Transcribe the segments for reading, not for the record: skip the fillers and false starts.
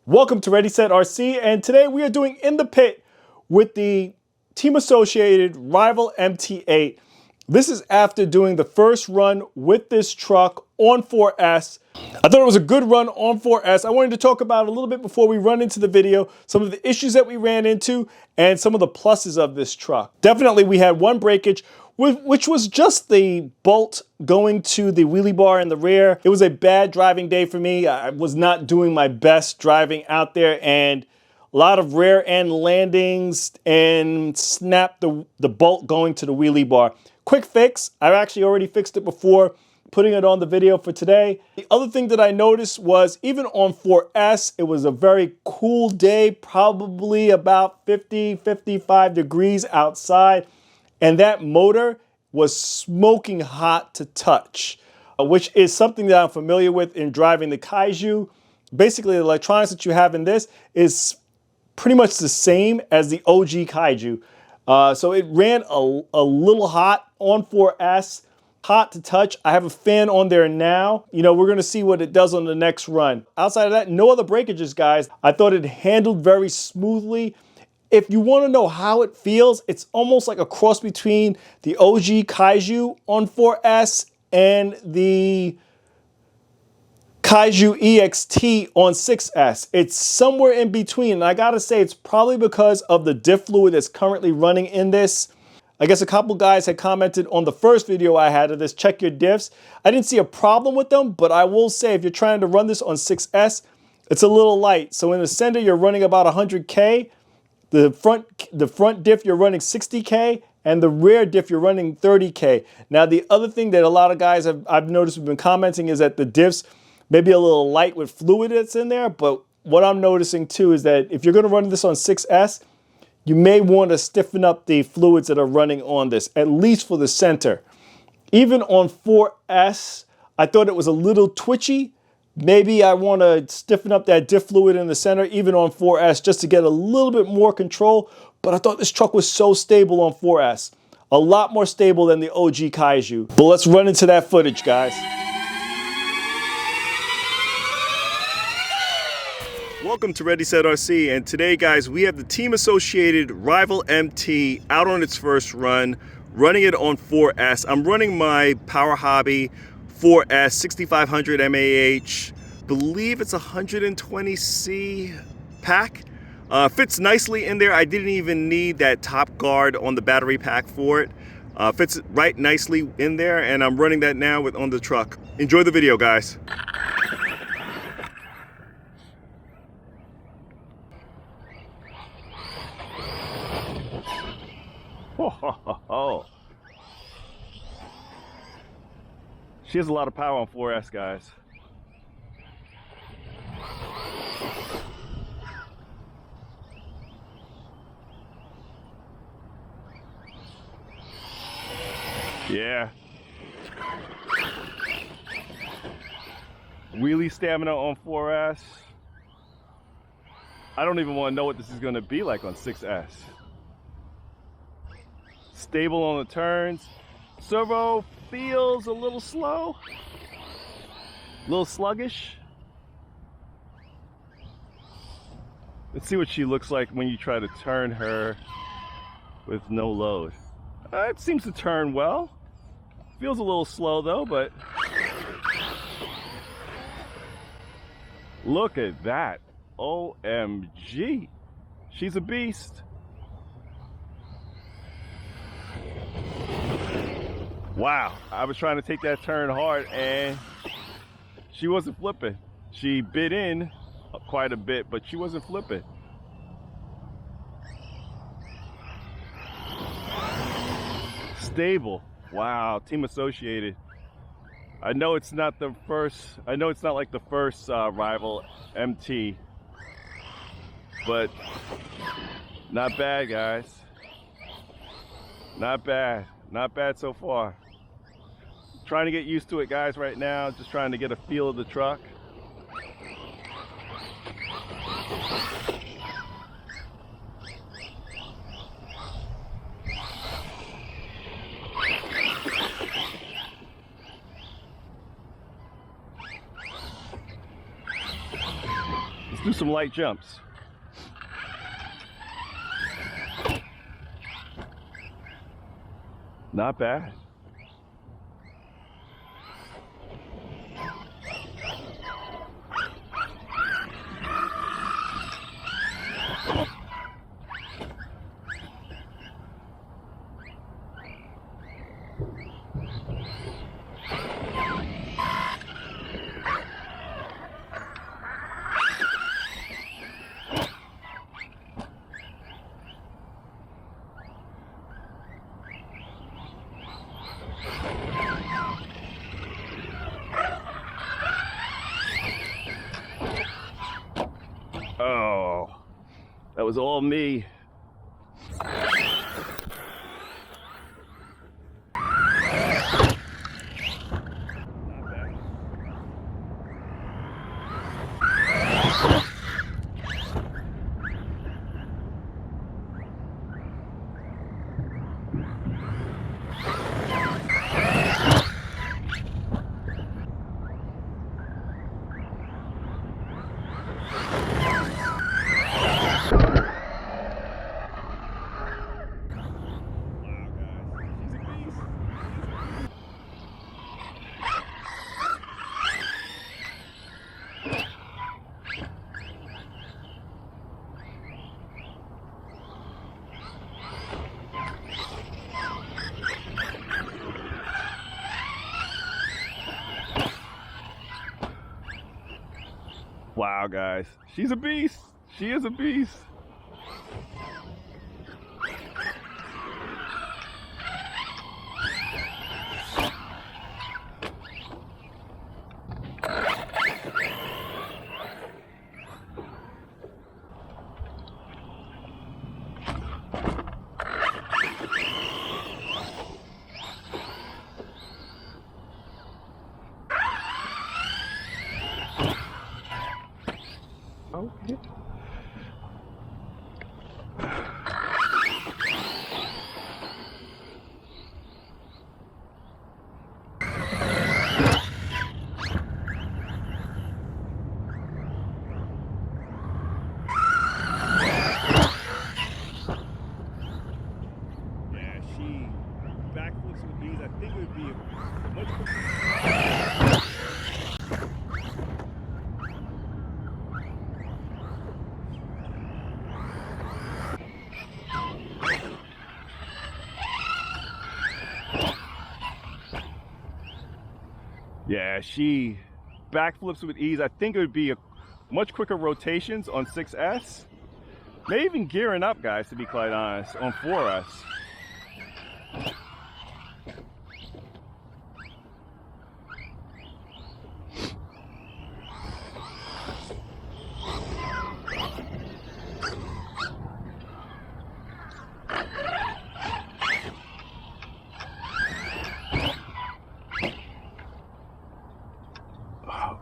Welcome to Ready Set RC, and today we are doing In the Pit with the Team Associated Rival MT8. This is after doing the first run with this truck on 4S. I thought it was a good run on 4S. I wanted to talk about a little bit before we run into the video, some of the issues that we ran into and some of the pluses of this truck. Definitely we had one breakage, which was just the bolt going to the wheelie bar in the rear. It was a bad driving day for me. I was not doing my best driving out there, and a lot of rear end landings and snapped the bolt going to the wheelie bar. Quick fix. I've actually already fixed it before putting it on the video for today. The other thing that I noticed was even on 4S, it was a very cool day, probably about 50, 55 degrees outside. And that motor was smoking hot to touch, which is something that I'm familiar with in driving the Kaiju. Basically, the electronics that you have in this is pretty much the same as the OG Kaiju. So it ran a little hot on 4S, hot to touch. I have a fan on there now. You know, we're gonna see what it does on the next run. Outside of that, no other breakages, guys. I thought it handled very smoothly. If you want to know how it feels, it's almost like a cross between the OG Kaiju on 4S and the Kaiju EXT on 6S. It's somewhere in between, and I gotta say it's probably because of the diff fluid that's currently running in this. I guess a couple guys had commented on the first video I had of this, check your diffs. I didn't see a problem with them, but I will say if you're trying to run this on 6S, it's a little light. So in the center, you're running about 100K. The front diff, you're running 60K, and the rear diff, you're running 30K. Now, the other thing that a lot of guys I've noticed have been commenting is that the diffs may be a little light with fluid that's in there, but what I'm noticing too is that if you're gonna run this on 6S, you may want to stiffen up the fluids that are running on this, at least for the center. Even on 4S, I thought it was a little twitchy. Maybe I want to stiffen up that diff fluid in the center, even on 4S, just to get a little bit more control. But I thought this truck was so stable on 4S. A lot more stable than the OG Kaiju. But let's run into that footage, guys. Welcome to Ready Set RC, and today, guys, we have the Team Associated Rival MT out on its first run, running it on 4S. I'm running my Power Hobby 4S 6500 MAH, believe it's 120C pack. Fits nicely in there. I didn't even need that top guard on the battery pack for it. Fits right nicely in there, and I'm running that now on the truck. Enjoy the video, guys. Oh. She has a lot of power on 4S, guys. Yeah. Wheelie stamina on 4S. I don't even want to know what this is going to be like on 6S. Stable on the turns. Servo feels a little slow, a little sluggish. Let's see what she looks like when you try to turn her with no load. It seems to turn well. Feels a little slow though, but look at that. OMG. She's a beast. Wow, I was trying to take that turn hard and she wasn't flipping. She bit in quite a bit, but she wasn't flipping. Stable. Wow, Team Associated. I know it's not the first, I know it's not like the first rival MT, but not bad, guys. Not bad. Not bad so far. Trying to get used to it, guys, right now. Just trying to get a feel of the truck. some light jumps. Not bad. Oh, that was all me. Wow, guys, she's a beast. She is a beast. Okay. Yeah, she backflips with these. I think it would be much. Yeah, she backflips with ease. I think it would be a much quicker rotations on 6S. Maybe even gearing up, guys, to be quite honest, on 4S.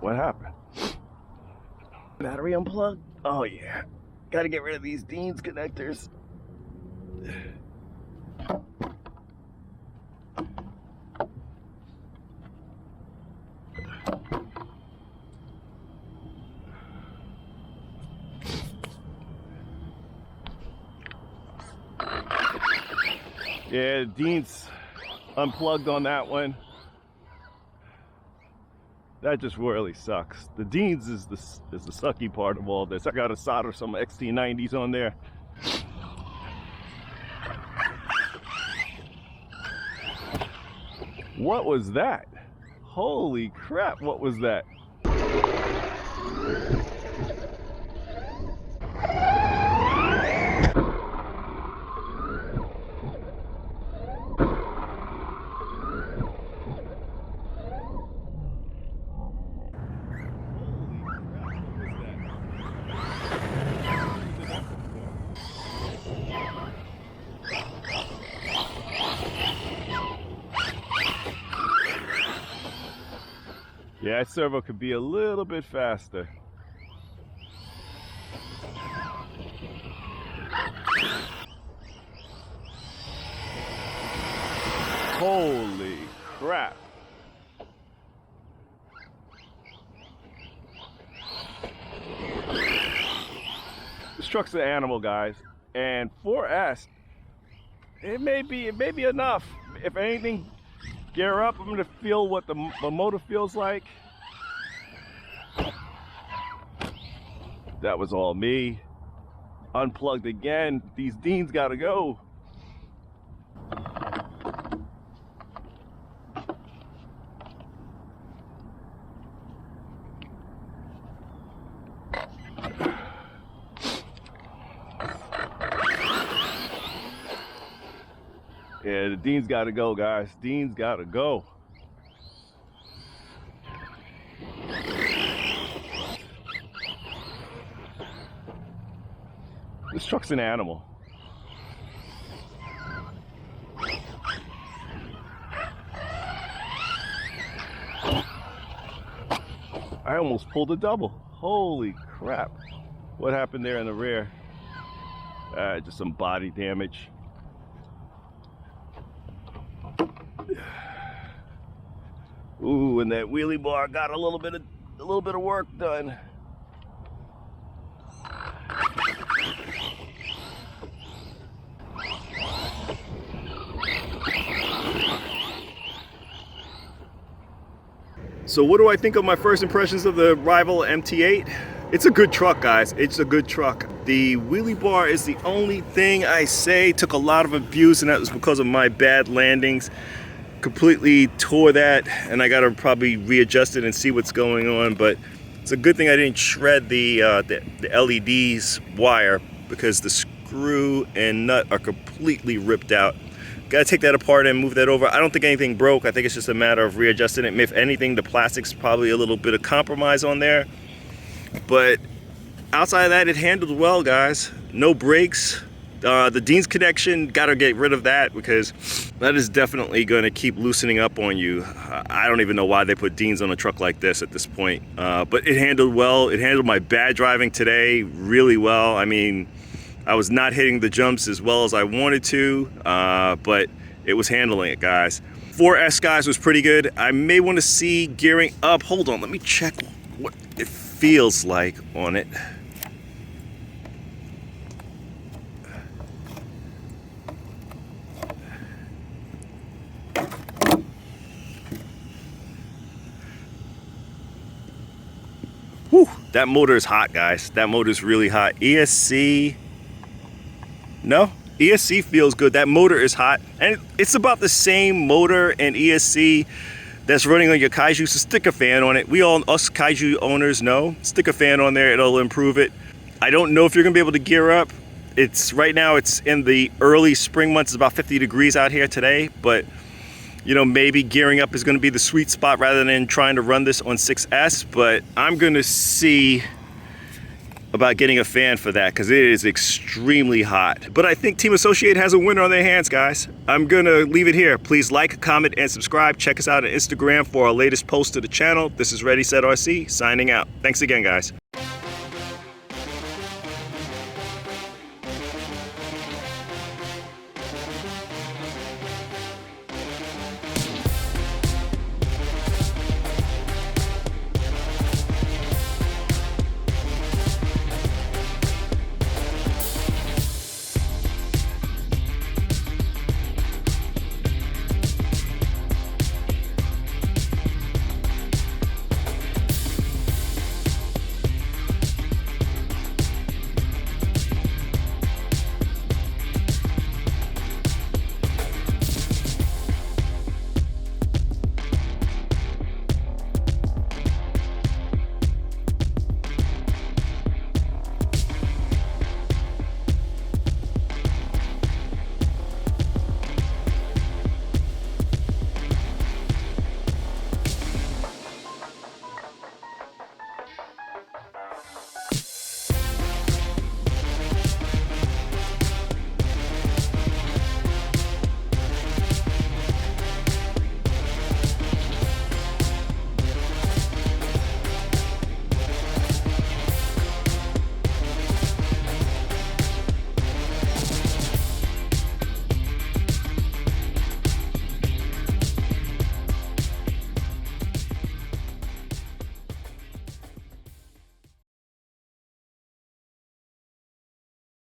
What happened? Battery unplugged? Oh yeah. Gotta get rid of these Dean's connectors. Yeah, Dean's unplugged on that one. That just really sucks. The Dean's is the sucky part of all this. I gotta solder some XT90s on there. What was that? Holy crap, what was that? Yeah, that servo could be a little bit faster. Holy crap. truck's an animal, guys. And 4S, it may be enough. If anything, gear up. I'm gonna feel what the motor feels like. That was all me. Unplugged again. These Deans gotta go. Yeah, the Dean's gotta go, guys. Dean's gotta go. This truck's an animal. I almost pulled a double. Holy crap. What happened there in the rear? Just some body damage. Ooh, and that wheelie bar got a little bit of work done. So what do I think of my first impressions of the Rival MT8? It's a good truck, guys. It's a good truck. The wheelie bar is the only thing I say took a lot of abuse, and that was because of my bad landings. Completely tore that, and I gotta probably readjust it and see what's going on. But it's a good thing I didn't shred the LEDs wire, because the screw and nut are completely ripped out. Gotta take that apart and move that over. I don't think anything broke. I think it's just a matter of readjusting it. If anything, the plastic's probably a little bit of compromise on there. But outside of that, it handled well, guys. No brakes. The Dean's connection, gotta get rid of that, because that is definitely gonna keep loosening up on you. I don't even know why they put Dean's on a truck like this at this point. But it handled well. It handled my bad driving today really well. I mean, I was not hitting the jumps as well as I wanted to, but it was handling it, guys. 4S, guys, was pretty good. I may want to see gearing up. Hold on, let me check what it feels like on it. Whew, that motor is hot, guys. That motor is really hot. ESC, no, ESC feels good. That motor is hot, and it's about the same motor and ESC that's running on your Kaiju. So stick a fan on it. We all, us Kaiju owners, know. Stick a fan on there, it'll improve it. I don't know if you're gonna be able to gear up. It's right now, it's in the early spring months. It's about 50 degrees out here today, but you know, maybe gearing up is gonna be the sweet spot rather than trying to run this on 6S, but I'm gonna see about getting a fan for that, because it is extremely hot. But I think Team Associate has a winner on their hands, guys. I'm gonna leave it here. Please like, comment, and subscribe. Check us out on Instagram for our latest post to the channel. This is Ready Set RC, signing out. Thanks again, guys.